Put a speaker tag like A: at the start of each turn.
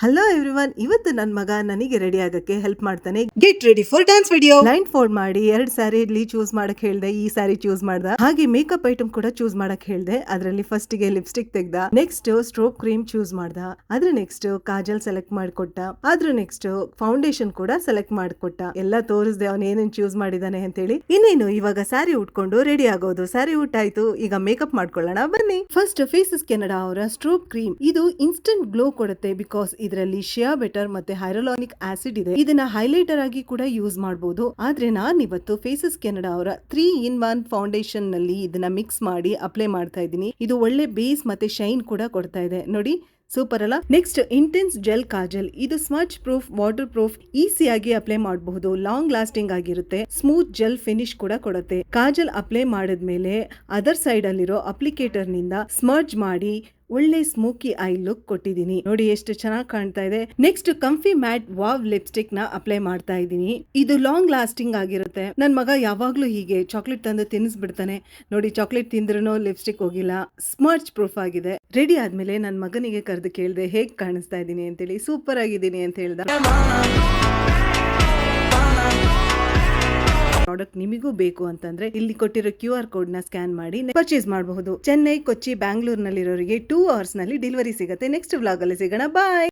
A: Hello everyone, ಇವತ್ತು ನನ್ನ ಮಗ ನನಗೆ ರೆಡಿ ಆಗಕ್ಕೆ ಹೆಲ್ಪ್ ಮಾಡ್ತಾನೆ. Get ready for dance video. Line fold ಮಾಡಿ 2 ಸ್ಯಾರಿ ಚೂಸ್ ಮಾಡಕ್ ಹೇಳ್ದೆ. ಈ ಸ್ಯಾರಿ ಚೂಸ್ ಮಾಡ್ದ. ಹಾಗೆ ಮೇಕಪ್ ಐಟಮ್ ಕೂಡ ಚೂಸ್ ಮಾಡಕ್ ಹೇಳ್ದೆ. ಅದರಲ್ಲಿ ಫಸ್ಟ್ ಗೆ ಲಿಪ್ಸ್ಟಿಕ್ ತೆಗ್ದ, ನೆಕ್ಸ್ಟ್ ಸ್ಟ್ರೋಕ್ ಕ್ರೀಮ್ ಚೂಸ್ ಮಾಡ್ದ, ಅದ್ರ ನೆಕ್ಸ್ಟ್ ಕಾಜಲ್ ಸೆಲೆಕ್ಟ್ ಮಾಡ್ಕೊಟ್ಟ, ಅದ್ರ ನೆಕ್ಸ್ಟ್ ಫೌಂಡೇಶನ್ ಕೂಡ ಸೆಲೆಕ್ಟ್ ಮಾಡ್ಕೊಟ್ಟ. ಎಲ್ಲ ತೋರಿಸ್ದೆ ಅವನ್ ಏನೇನ್ ಚೂಸ್ ಮಾಡಿದಾನೆ ಅಂತ ಹೇಳಿ. ಇನ್ನೇನು ಇವಾಗ ಸ್ಯಾರಿ ಉಟ್ಕೊಂಡು ರೆಡಿ ಆಗೋದು. ಸ್ಯಾರಿ ಉಟ್ಟಾಯ್ತು, ಈಗ ಮೇಕಪ್ ಮಾಡ್ಕೊಳ್ಳೋಣ ಬನ್ನಿ. ಫಸ್ಟ್ ಫೇಸಸ್ ಕೆನಡಾ ಅವರ ಸ್ಟ್ರೋಕ್ ಕ್ರೀಮ್. ಇದು ಇನ್ಸ್ಟೆಂಟ್ ಗ್ಲೋ ಕೊಡುತ್ತೆ. ಬಿಕಾಸ್ ಇದರಲ್ಲಿ ಶಿಯಾ ಬೆಟರ್ ಮತ್ತೆ ಹೈರೋಲಾನಿಕ್ ಆಸಿಡ್ ಇದೆ. ಇದನ್ನ ಹೈಲೈಟರ್ ಆಗಿ ಕೂಡ ಯೂಸ್ ಮಾಡಬಹುದು. ಆದ್ರೆ ನಾನ್ ಇವತ್ತು ಫೇಸಸ್ ಕೆನಡಾ ಅವರ 3-in-1 ಫೌಂಡೇಶನ್ ನಲ್ಲಿ ಇದನ್ನ ಮಿಕ್ಸ್ ಮಾಡಿ ಅಪ್ಲೈ ಮಾಡ್ತಾ ಇದ್ದೀನಿ. ಇದು ಒಳ್ಳೆ ಬೇಸ್ ಮತ್ತೆ ಶೈನ್ ಕೂಡ ಕೊಡ್ತಾ ಇದೆ. ನೋಡಿ, ಸೂಪರ್ ಅಲ್ಲ. Next intense gel Kajal. ಇದು ಸ್ಮಚ್ ಪ್ರೂಫ್, ವಾಟರ್ ಪ್ರೂಫ್, ಈಸಿಯಾಗಿ ಅಪ್ಲೈ ಮಾಡಬಹುದು. ಲಾಂಗ್ ಲಾಸ್ಟಿಂಗ್ ಆಗಿರುತ್ತೆ. ಸ್ಮೂತ್ ಜೆಲ್ ಫಿನಿಶ್ ಕೂಡ ಕೊಡುತ್ತೆ. ಕಾಜಲ್ ಅಪ್ಲೈ ಮಾಡಿದ್ಮೇಲೆ ಅದರ್ ಸೈಡ್ ಅಲ್ಲಿರೋ ಅಪ್ಲಿಕೇಟರ್ ನಿಂದ ಸ್ಮರ್ಜ್ ಮಾಡಿ ಒಳ್ಳೆ ಸ್ಮೋಕಿ ಐ ಲುಕ್ ಕೊಟ್ಟಿದ್ದೀನಿ. ನೋಡಿ ಎಷ್ಟು ಚೆನ್ನಾಗಿ ಕಾಣ್ತಾ ಇದೆ. ನೆಕ್ಸ್ಟ್ ಕಂಫಿ ಮ್ಯಾಟ್ ವಾವ್ ಲಿಪ್ಸ್ಟಿಕ್ ನ ಅಪ್ಲೈ ಮಾಡ್ತಾ ಇದ್ದೀನಿ. ಇದು ಲಾಂಗ್ ಲಾಸ್ಟಿಂಗ್ ಆಗಿರುತ್ತೆ. ನನ್ ಮಗ ಯಾವಾಗ್ಲೂ ಹೀಗೆ ಚಾಕ್ಲೇಟ್ ತಂದು ತಿನ್ನಿಸ್ಬಿಡ್ತಾನೆ. ನೋಡಿ, ಚಾಕ್ಲೇಟ್ ತಿಂದ್ರೂ ಲಿಪ್ಸ್ಟಿಕ್ ಹೋಗಿಲ್ಲ. ಸ್ಮರ್ಚ್ ಪ್ರೂಫ್ ಆಗಿದೆ. ರೆಡಿ ಆದ್ಮೇಲೆ ನನ್ ಮಗನಿಗೆ ಕರೆದು ಕೇಳಿದೆ ಹೇಗ್ ಕಾಣಿಸ್ತಾ ಇದ್ದೀನಿ ಅಂತೇಳಿ. ಸೂಪರ್ ಆಗಿದ್ದೀನಿ ಅಂತ ಹೇಳ್ದ. ಪ್ರಾಡಕ್ಟ್ ನಿಮಗೂ ಬೇಕು ಅಂತಂದ್ರೆ ಇಲ್ಲಿ ಕೊಟ್ಟಿರೋ QR ಕೋಡ್ ನ ಸ್ಕ್ಯಾನ್ ಮಾಡಿ ಪರ್ಚೇಸ್ ಮಾಡಬಹುದು. ಚೆನ್ನೈ, ಕೊಚ್ಚಿ, ಬ್ಯಾಂಗ್ಳೂರ್ ನಲ್ಲಿರೋರಿಗೆ 2 hours ನಲ್ಲಿ ಡೆಲಿವರಿ ಸಿಗುತ್ತೆ. ನೆಕ್ಸ್ಟ್ ವ್ಲಾಗ್ ಅಲ್ಲಿ ಸಿಗೋಣ. ಬಾಯ್.